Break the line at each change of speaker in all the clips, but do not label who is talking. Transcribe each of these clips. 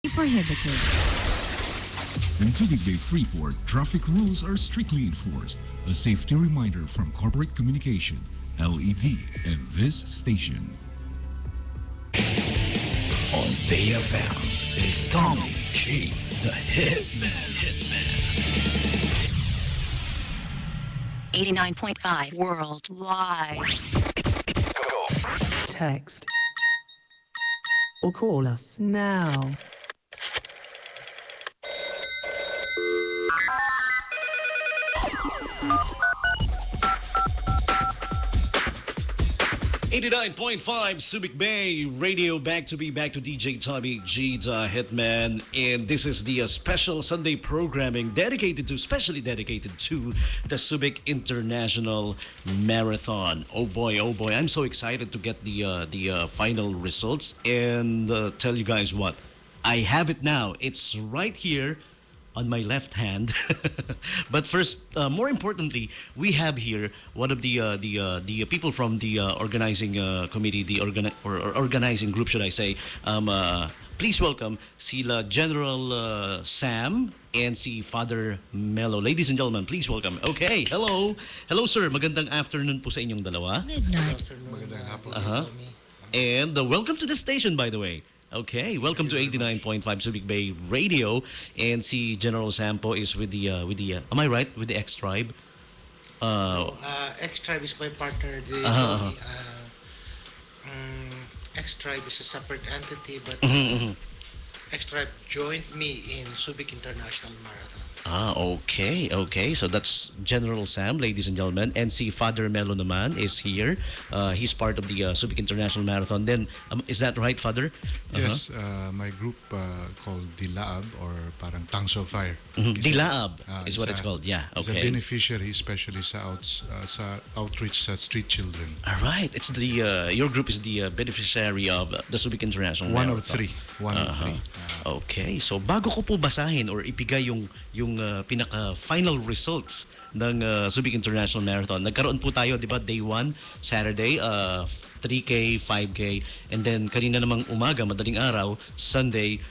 prohibited.
In Subic Bay Freeport, traffic rules are strictly enforced. A safety reminder from Corporate Communication, LED, and this station.
On BFM is Tommy G, the Hitman.
89.5 worldwide.
Text or call us now.
89.5 Subic Bay Radio, back to DJ Tommy G, the Hitman, and this is the special Sunday programming specially dedicated to the Subic International Marathon. Oh boy, I'm so excited to get the final results and tell you guys what. I have it now. It's right here on my left hand. But first, more importantly, we have here one of the people from the organizing committee, the organizing group, should I say. Please welcome sila General Sam and si Father Melo. Ladies and gentlemen, please welcome. Okay, hello. Hello, sir. Magandang afternoon po sa inyong dalawa.
Midnight.
Magandang hapon.
And welcome to the station, by the way. Okay, welcome to 89.5 Subic Bay Radio, and si General Sampo is with the am I right, with the X Tribe?
X Tribe is my partner. X Tribe is a separate entity, but X Tribe joined me in Subic International Marathon.
Okay. So that's General Sam, ladies and gentlemen. And si Father Melo naman is here. He's part of the Subic International Marathon. Then, is that right, Father?
Yes, my group called Dilaab, or parang Tangs of Fire.
Dilaab is what it's called. Yeah,
It's a
okay.
beneficiary, especially sa outreach sa street children.
All right. It's the your group is the beneficiary of the Subic International
One
Marathon.
of three. One of three.
Okay. So bago ko po basahin or ibigay yung pinaka final results ng Subic International Marathon. Nagkaroon po tayo, 'di ba, day 1 Saturday, 3K, 5K, and then kanina namang umaga, madaling araw, Sunday,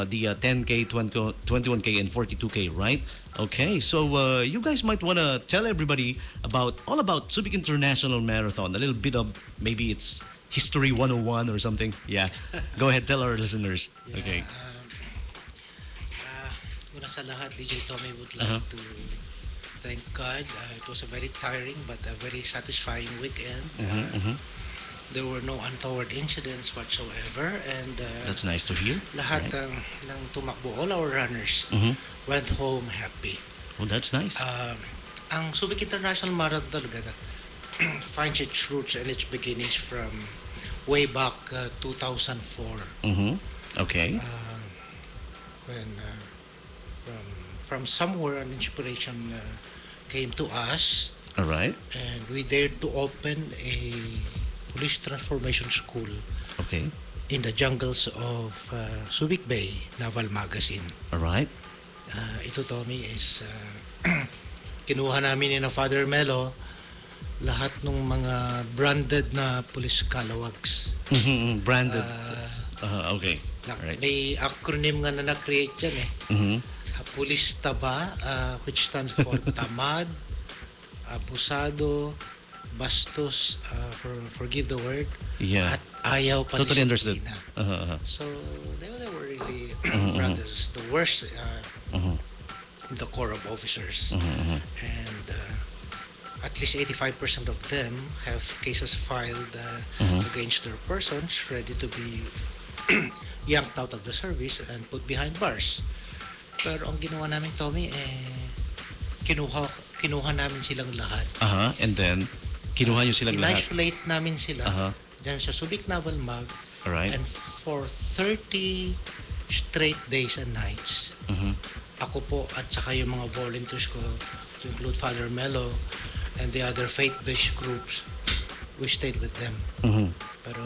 the 10K, 21K and 42K, right? Okay. So you guys might want to tell everybody all about Subic International Marathon. A little bit of maybe it's History 101 or something. Yeah. Go ahead, tell our listeners. Okay.
Una sa lahat, DJ Tommy would like to thank God. It was a very tiring but a very satisfying weekend. There were no untoward incidents whatsoever, and
That's nice to hear.
lahat
Right.
ng tumakbo, all our runners went home happy.
Well, that's nice.
Ang Subic International Marathon talaga finds its roots and its beginnings from way back 2004.
Okay.
When from somewhere an inspiration came to us,
All right.
and we dared to open a police transformation school
Okay.
in the jungles of Subic Bay Naval Magazine.
All right.
Ito, Tommy, is kinuha namin ni Father Melo lahat ng mga branded na police calawags.
Branded. Okay. All right.
May acronym nga na na-create dyan eh. Police Taba, which stands for Tamad, Abusado, Bastos, forgive the word,
Yeah.
at Ayaw pa
Totally understood.
disiplina. So they were really brothers, the worst in the corps of officers. And at least 85% of them have cases filed against their persons, ready to be yanked out of the service and put behind bars. Pero ang ginawa namin, Tommy, kinuha namin silang lahat.
And then kinuha niyo silang lahat.
In-isolate namin sila dyan sa Subic Naval Mag.
All right.
And for 30 straight days and nights, ako po at saka yung mga volunteers ko, to include Father Melo and the other faith-based groups, we stayed with them. Pero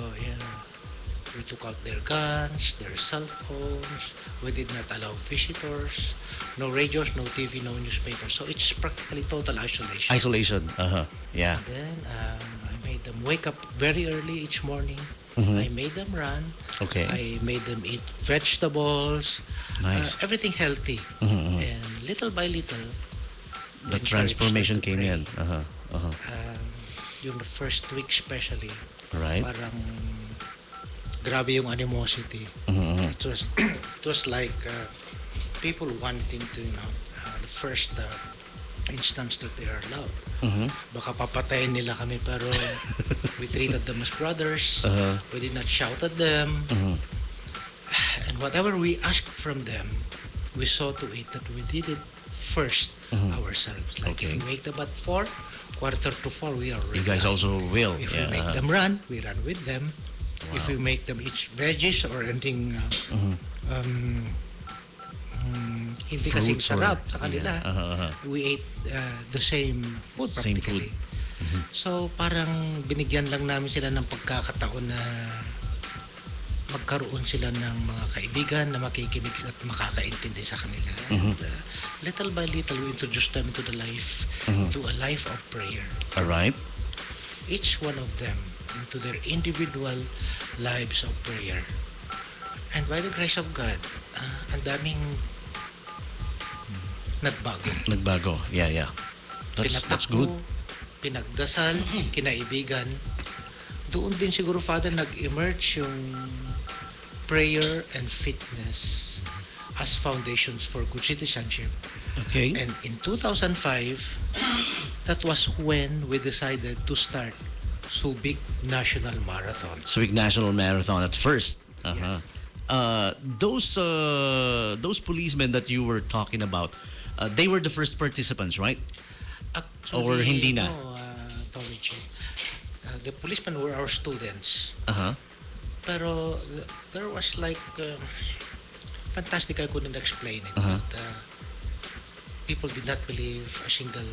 we took out their guns, their cell phones. We did not allow visitors. No radios, no TV, no newspapers. So it's practically total isolation.
Isolation. Yeah.
Then I'm made them wake up very early each morning. I made them run.
Okay.
I made them eat vegetables.
Nice.
Everything healthy. And little by little,
The
encouraged
transformation
them to
came
pray.
in.
Yung the first week especially,
Right.
parang grabe yung animosity. It was like people wanting to, the first instance that they are loved. Baka papatayin nila kami pero we treated them as brothers. We did not shout at them. And whatever we asked from them, we saw to it that we did it first ourselves. Like
Okay.
if we wake them at 4, quarter to 4, we are
You
ready.
guys also will.
If
Yeah.
we make them run, we run with them. If we make them eat veggies or anything hindi kasing
Fruits or-
sarap sa kanila,
Yeah.
we ate the same food
Same
practically.
food.
So parang binigyan lang namin sila ng pagkakataon na magkaroon sila ng mga kaibigan na makikinig at makakaintindi sa kanila. And little by little, we introduced them to to a life of prayer.
All right.
Each one of them into their individual lives of prayer. And by the grace of God, ang daming nagbago.
Nagbago. Yeah. That's good.
Pinatakbo, pinagdasal, kinaibigan. Doon din siguro, Father, nag-emerge yung prayer and fitness as foundations for good citizenship.
Okay.
And in 2005, that was when we decided to start Subic National Marathon.
Subic National Marathon at first. Those policemen that you were talking about, they were the first participants, right?
Actually,
Or hindi na?
no, Tommy Che. The policemen were our students. Pero there was like fantastic. I couldn't explain it. But, people did not believe a single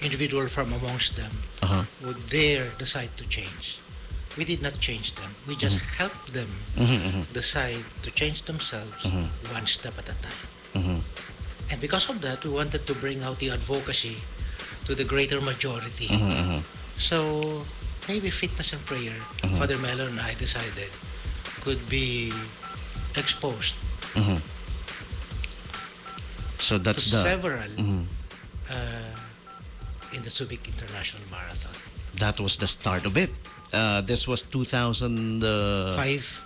individual from amongst them would dare decide to change. We did not change them. We just helped them decide to change themselves one step at a time. And because of that, we wanted to bring out the advocacy to the greater majority. So maybe fitness and prayer, Father Melo and I decided, could be exposed
So
to
that's the
several in the Subic International Marathon.
that was the start of it. This was
5.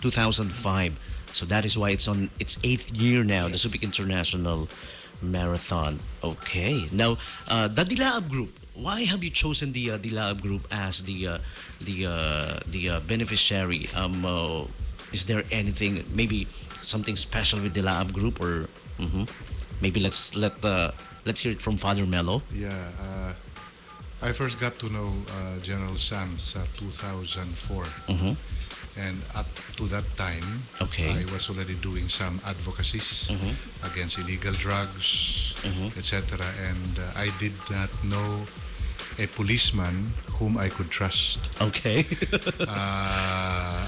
2005. So that is why it's on its 8th year now, the Subic International Marathon. Okay. Now, the Dilaab Group. Why have you chosen the Dilaab Group as the beneficiary? Is there anything, maybe something special with Dilaab Group, or maybe let's hear it from Father Melo.
Yeah, I first got to know General Sam sa 2004. And up to that time,
Okay.
I was already doing some advocacies against illegal drugs, etc. And I did not know a policeman whom I could trust.
Okay.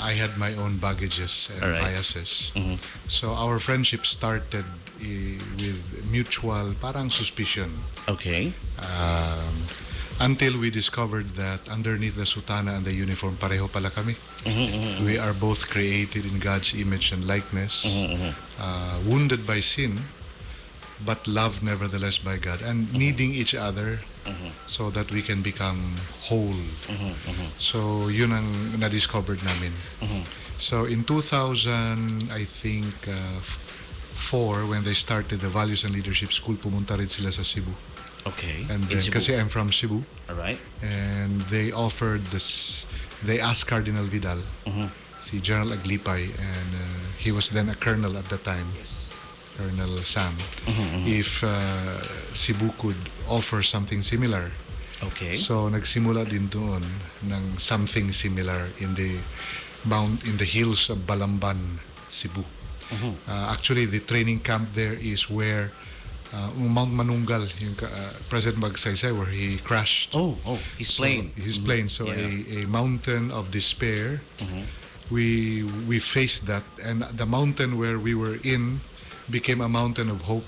I had my own baggages and
All right.
biases. So our friendship started with mutual parang suspicion.
Okay.
Until we discovered that underneath the sutana and the uniform, pareho pala kami. We are both created in God's image and likeness, wounded by sin, but loved nevertheless by God, and needing each other so that we can become whole. So yun ang na-discovered namin. So in 2000, I think, 4, when they started the Values and Leadership School, pumunta rin sila sa Cebu.
Okay.
And
In
then,
Cebu.
kasi I'm from Cebu,
All right.
and they offered this, they asked Cardinal Vidal, si General Aglipay, and he was then a colonel at the time, Colonel Sam, if Cebu could offer something similar.
Okay.
So nagsimula din doon ng something similar in the hills of Balamban, Cebu. Actually, the training camp there is where Mount Manunggal, yung President Magsaysay, where he crashed.
His plane.
So, his plane. So
Yeah.
a mountain of despair. We faced that, and the mountain where we were in became a mountain of hope.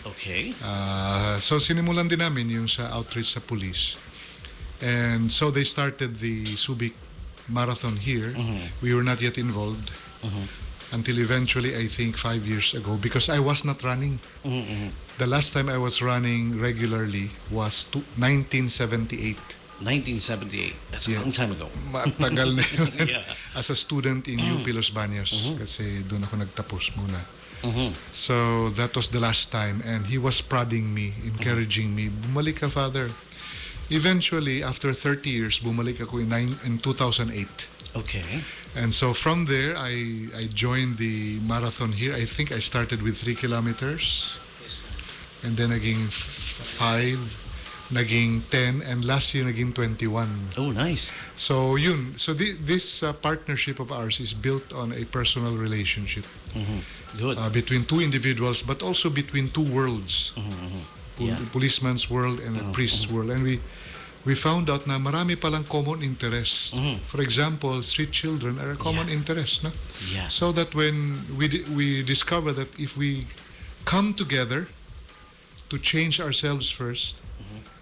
Okay.
So sinimulan din namin yung sa outreach sa police. And so they started the Subic marathon here. We were not yet involved until eventually, I think 5 years ago, because I was not running. The last time I was running regularly was 1978.
1978. That's a
Yes.
long time ago.
Matagal na yun.
Yeah.
As a student in UP Los Baños, kasi doon ako nagtapos muna. So that was the last time, and he was prodding me, encouraging me, bumalik ka, Father. Eventually, after 30 years, bumalik ako in 2008.
Okay.
And so from there, I joined the marathon here. I think I started with 3 kilometers, and then naging 5, naging 10, and last year naging 21.
Oh, nice.
So yun. So this partnership of ours is built on a personal relationship
Good.
between two individuals, but also between two worlds.
Yeah.
Policeman's world and a priest's world. And we found out na marami palang common interest. For example, street children are a common interest. No?
Yeah.
So that when we discover that if we come together to change ourselves first,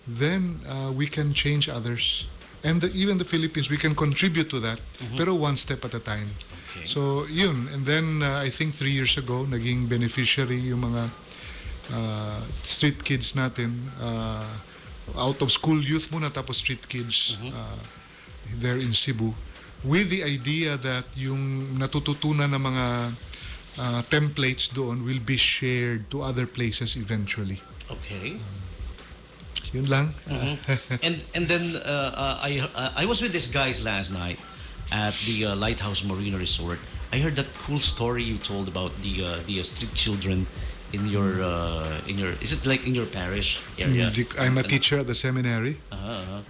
then we can change others. And even the Philippines, we can contribute to that, pero one step at a time.
Okay.
So yun. And then I think 3 years ago, naging beneficiary yung mga street kids natin, out of school youth muna, tapos street kids there in Cebu, with the idea that yung natututunan ng mga templates doon will be shared to other places eventually.
Okay.
Yun lang.
And then I was with these guys last night at the Lighthouse Marina Resort. I heard that cool story you told about the street children in your is it like in your parish area?
I'm a teacher at the seminary,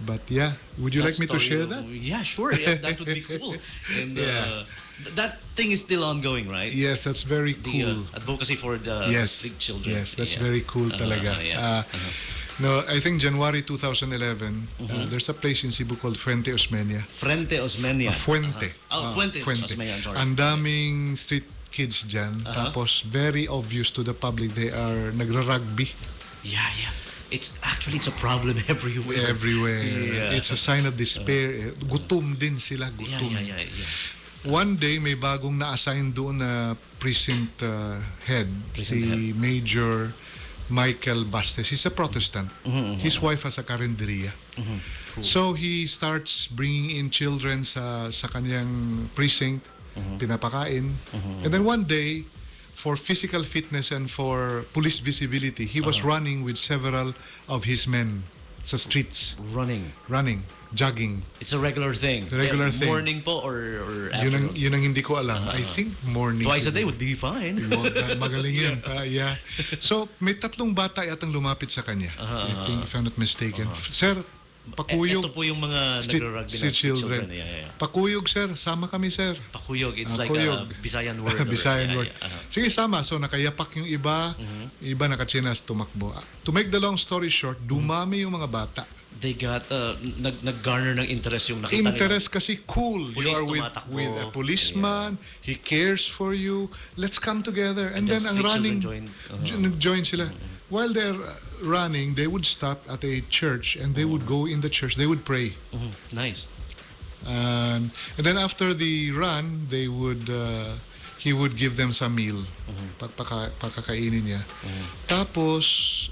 but yeah, would you like me to share that?
Yeah, sure. Yeah, that would be cool. And that thing is still ongoing, right?
Yes, that's very
The
cool.
advocacy for the street children.
Yes, that's very cool talaga. No, I think January 2011, there's a place in Cebu called Fuente Osmeña.
Fuente Osmeña.
Fuente.
Fuente Osmeña, I'm sorry.
Ang daming street kids dyan. Tapos very obvious to the public, they are nagra-rugby
Yeah. It's a problem everywhere.
everywhere.
Yeah.
It's a sign of despair. Gutom din sila, gutom.
Yeah.
One day, may bagong na-assign doon na precinct head, si Major Michael Bastes. He's a Protestant. His wife has a karinderya.
Cool.
So he starts bringing in children sa kanyang precinct, pinapakain. And then one day, for physical fitness and for police visibility, he was running with several of his men sa streets.
Running.
Jogging.
It's a regular thing.
It's a regular thing.
Morning po or afternoon?
Yun ang hindi ko alam. I think morning.
Twice a day
siguro.
would be fine.
Magaling yun. Yeah. So, may 3 bata yatang lumapit sa kanya. I think, if I'm not mistaken. Sir, pakuyog.
Ito po yung mga nagra-rugby na
street children.
Yeah.
Pakuyog, sir. Sama kami, sir.
Pakuyog. It's like
Pakuyog.
a Bisayan word.
Bisayan
Yeah,
word.
yeah.
Sige, sama. So, nakayapak yung iba. Iba nakachinas, tumakbo. To make the long story short, dumami yung mga bata.
They got, nag-garner ng interest yung nakita
Interest kasi cool. You
Police
are
tumatakbo.
with a policeman. He cares for you. Let's come together. And then ang
street
running,
children
nag-join sila. While they're running, they would stop at a church and they would go in the church. They would pray.
Nice.
And then after the run, they would he would give them some meal. Pakakainin niya. Tapos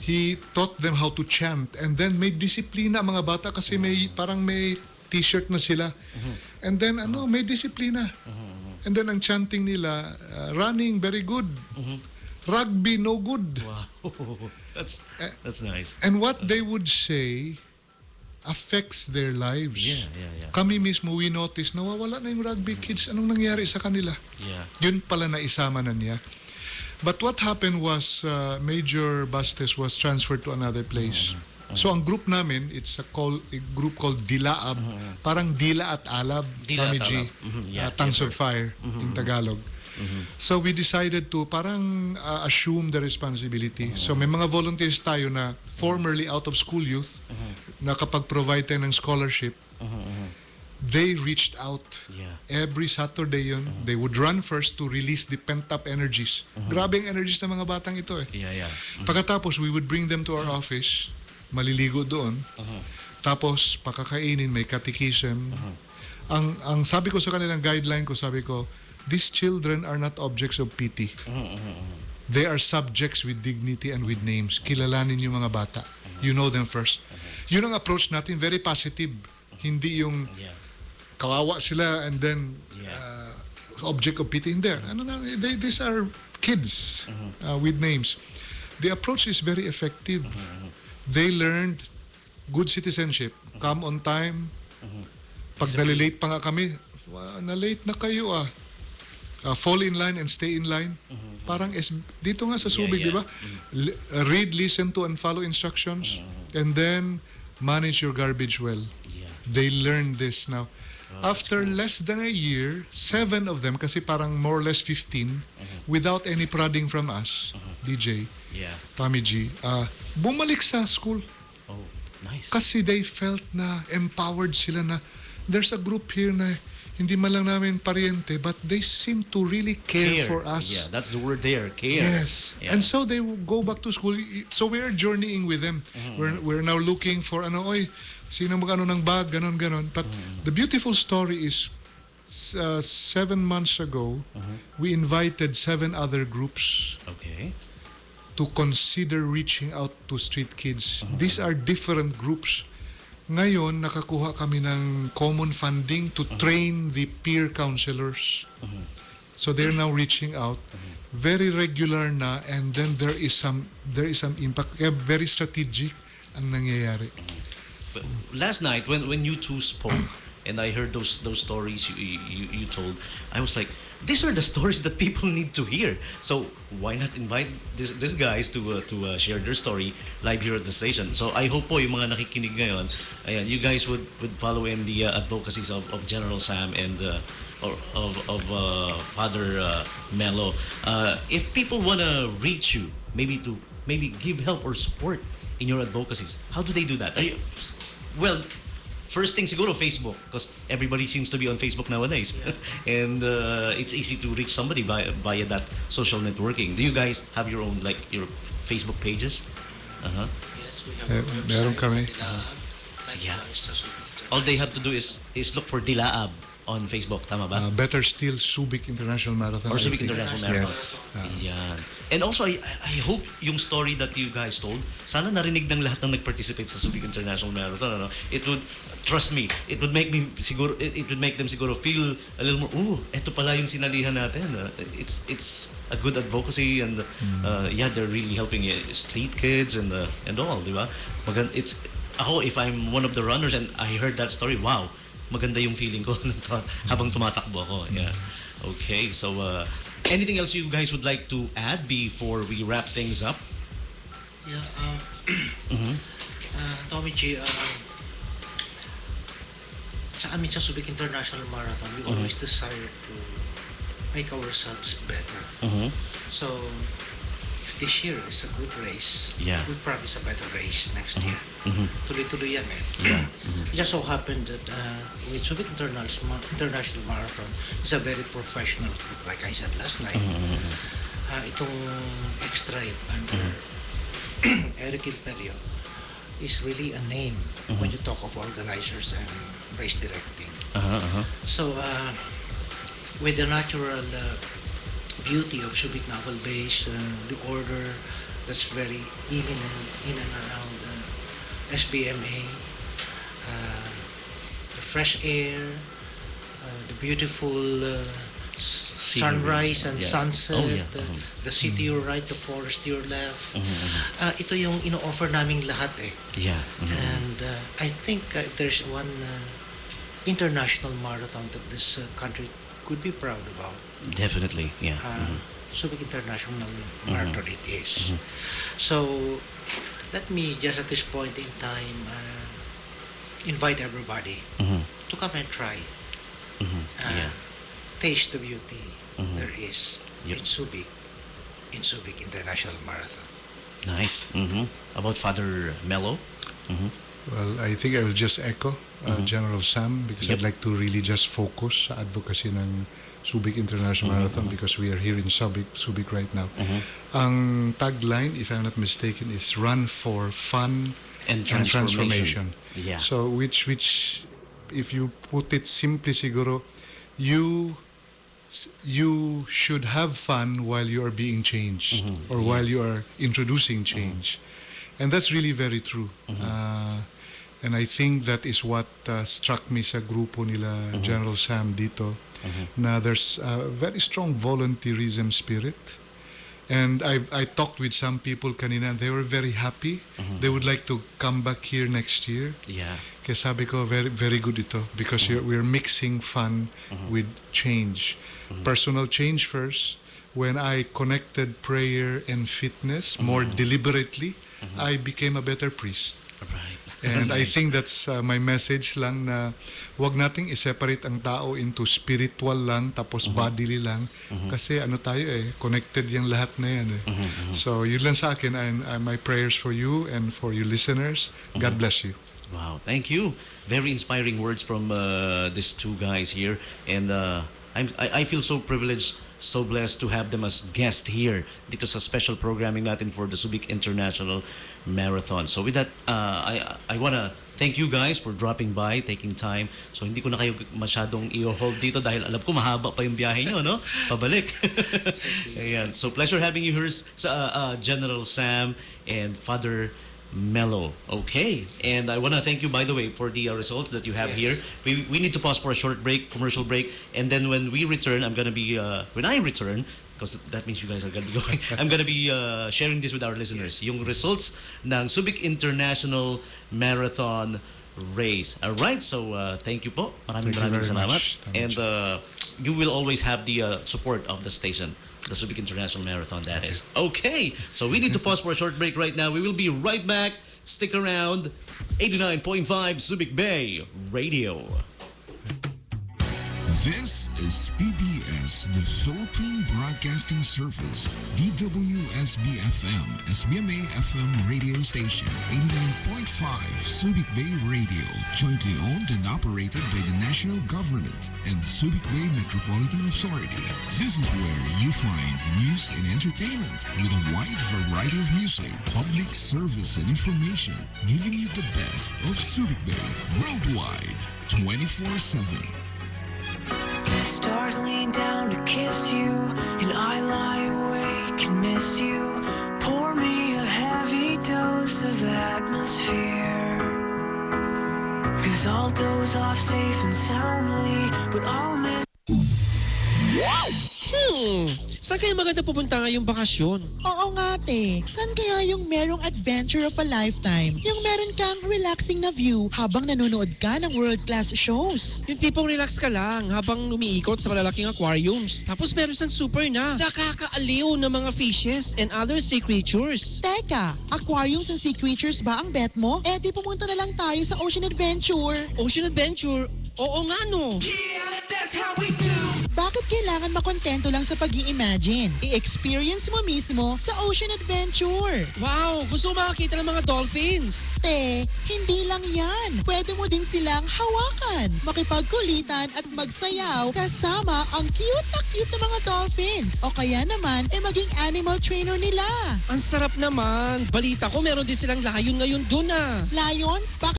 he taught them how to chant, and then may disiplina mga bata kasi may parang may t-shirt na sila. And then may disiplina. And then ang chanting nila, running very good. Rugby no good.
Wow. That's nice.
And what they would say affects their lives.
Yeah.
Kami mismo, we notice, nawawala na yung rugby kids. Anong nangyari sa kanila?
Yeah.
Yun pala na isama na niya. But what happened was, Major Bastes was transferred to another place. So ang group namin, it's a group called Dilaab. Parang Dila at Alab.
Dila
Tommy
at
G.
Alab.
Tongues of Fire in Tagalog. So we decided to parang assume the responsibility. So may mga volunteers tayo na formerly out of school youth na kapag provide tayo ng scholarship, they reached out. Every Saturday yun. They would run first to release the pent-up energies. Grabe ang energies ng mga batang ito eh.
Yeah.
Pagkatapos, we would bring them to our office maliligo doon. Tapos pakakainin, may catechism. Ang sabi ko sa kanilang guideline ko, sabi ko, these children are not objects of pity. They are subjects with dignity and with names. Kilalanin yung mga bata. You know them first. Yun ang approach natin, very positive. Hindi yung kawawa sila and then object of pity. Hindi. These are kids with names. The approach is very effective. They learned good citizenship. Come on time. Pag nalilate pa nga kami, na-late na kayo fall in line and stay in line. Parang dito nga sa Subic, di ba? Read, listen to, and follow instructions. And then, manage your garbage well. They learn this now. After less than a year, 7 of them, kasi parang more or less 15, without any prodding from us, DJ, Tommy G, bumalik sa school.
Oh, nice.
Kasi they felt na empowered sila na there's a group here na hindi man lang namin pariente, but they seem to really care for us.
Yeah, that's the word there, care.
Yes.
Yeah.
And so they go back to school. So we are journeying with them. We're now looking for sino magano ng bag, ganon. But the beautiful story is 7 months ago, we invited 7 other groups to consider reaching out to street kids. These are different groups. Ngayon, nakakuha kami ng common funding to train the peer counselors. So they're now reaching out. Very regular na, and then there is some impact. Kaya very strategic ang nangyayari.
Last night, when you two spoke, and I heard those stories you told, I was like, these are the stories that people need to hear. So why not invite these guys to share their story live here at the station? So I hope po yung mga nakikinig ngayon, ayan, you guys would follow in the advocacies of General Sam and of Father Melo. If people wanna reach you, maybe give help or support in your advocacies, how do they do that? Well, first thing siguro Facebook, because everybody seems to be on Facebook nowadays. And it's easy to reach somebody via that social networking. Do you guys have your own, like, your Facebook pages?
Yes, we have a
Meron kami.
All they have to do is look for Dilaab on Facebook, tama ba?
Better still, Subic International Marathon.
Or
I
Subic
think.
International Marathon.
Yes.
Yan. And also, I hope yung story that you guys told, sana narinig ng lahat ng nag-participate sa Subic International Marathon. Ano? It would, trust me, it would make them siguro feel a little more, eto pala yung sinalihan natin. It's a good advocacy, and they're really helping street kids and all, di ba? Ako, if I'm one of the runners and I heard that story, wow, maganda yung feeling ko habang tumatakbo ako. Yeah. Okay, so anything else you guys would like to add before we wrap things up?
Yeah, Tommy G, sa amin sa Subic International Marathon, we always desire to make ourselves better. So, if this year is a good race, we promise a better race next year. Tuloy-tuloy yan It just so happened that with Subic International Marathon, it's a very professional group, like I said last night. Itong extra under Eric Imperio is really a name when you talk of organizers and race directing. So, with the natural beauty of Subic Naval Base, the order that's very imminent in and around SBMA, the fresh air, the beautiful sunrise and sunset, the city to your right, the forest to your left. Ito yung ino-offer naming lahat And I think if there's one international marathon that this country could be proud about,
Definitely,
Subic International Marathon it is. So let me just at this point in time invite everybody to come and try. Taste the beauty there is in Subic International Marathon.
Nice. About Father Melo?
Well, I think I will just echo General Sam, because I'd like to really just focus sa advocacy ng Subic International Marathon, because we are here in Subic right now. Ang tagline, if I'm not mistaken, is run for fun,
And
and
transformation.
transformation.
Yeah.
So which if you put it simply siguro, you should have fun while you are being changed or while you are introducing change. And that's really very true. And I think that is what struck me sa grupo nila General Sam dito, na there's a very strong volunteerism spirit. And I talked with some people kanina and they were very happy. They would like to come back here next year.
Yeah.
Kaya sabi ko, very, very good ito because we're mixing fun with change. Personal change first. When I connected prayer and fitness more deliberately, I became a better priest.
Right.
And I think that's my message lang na wag nating i-separate ang tao into spiritual lang tapos bodily lang. Kasi ano tayo connected yung lahat na yan So yun lang sa akin and my prayers for you and for you listeners. God bless you.
Wow, thank you. Very inspiring words from these two guys here. And I feel so privileged, so blessed to have them as guests here dito sa special programming natin for the Subic International Marathon. So with that, I wanna thank you guys for dropping by, taking time. So hindi ko na kayo masyadong i-hold dito dahil alam ko mahaba pa yung biyahe nyo, no? Pabalik. Ayan. So pleasure having you here sa General Sam and Father Melo. Okay. And I want to thank you, by the way, for the results that you have here. We need to pause for a short break, commercial break. And then when we return, I'm going to be, when I return, because that means you guys are going to be going, I'm going to be sharing this with our listeners. Yung results ng Subic International Marathon Race. All right. So thank you po. Maraming salamat. And you will always have the support of the station. The Subic International Marathon, that is. Okay, so we need to pause for a short break right now. We will be right back. Stick around. 89.5 Subic Bay Radio.
This is PBS, the Philippine Broadcasting Service, DWSB-FM, SBMA-FM radio station, 89.5 Subic Bay Radio, jointly owned and operated by the national government and Subic Bay Metropolitan Authority. This is where you find news and entertainment with a wide variety of music, public service and information, giving you the best of Subic Bay worldwide, 24/7.
Stars lean down to kiss you, and I lie awake and miss you. Pour me a heavy dose of atmosphere, 'cause I'll doze off safe and soundly, but I'll miss.
Saan kaya maganda pupunta ngayong bakasyon?
Oo nga, te. Saan kaya yung merong adventure of a lifetime? Yung meron kang relaxing na view habang nanonood ka ng world-class shows.
Yung tipong relax ka lang habang umiikot sa malalaking aquariums. Tapos meron sang super na nakakaaliw na mga fishes and other sea creatures.
Teka, aquariums and sea creatures ba ang bet mo? Eh di pumunta na lang tayo sa Ocean Adventure.
Ocean Adventure? Oo nga no.
Yeah, that's how we do.
Bakit kailangan makontento lang sa pag-i-imagine? I-experience mo mismo sa Ocean Adventure.
Wow, gusto ko makakita ng mga dolphins.
Te, hindi lang yan. Pwede mo din silang hawakan, makipagkulitan at magsayaw kasama ang cute na cute na mga dolphins. O kaya naman, maging animal trainer nila.
Ang sarap naman. Balita ko meron din silang lion ngayon dun ah.
Lions?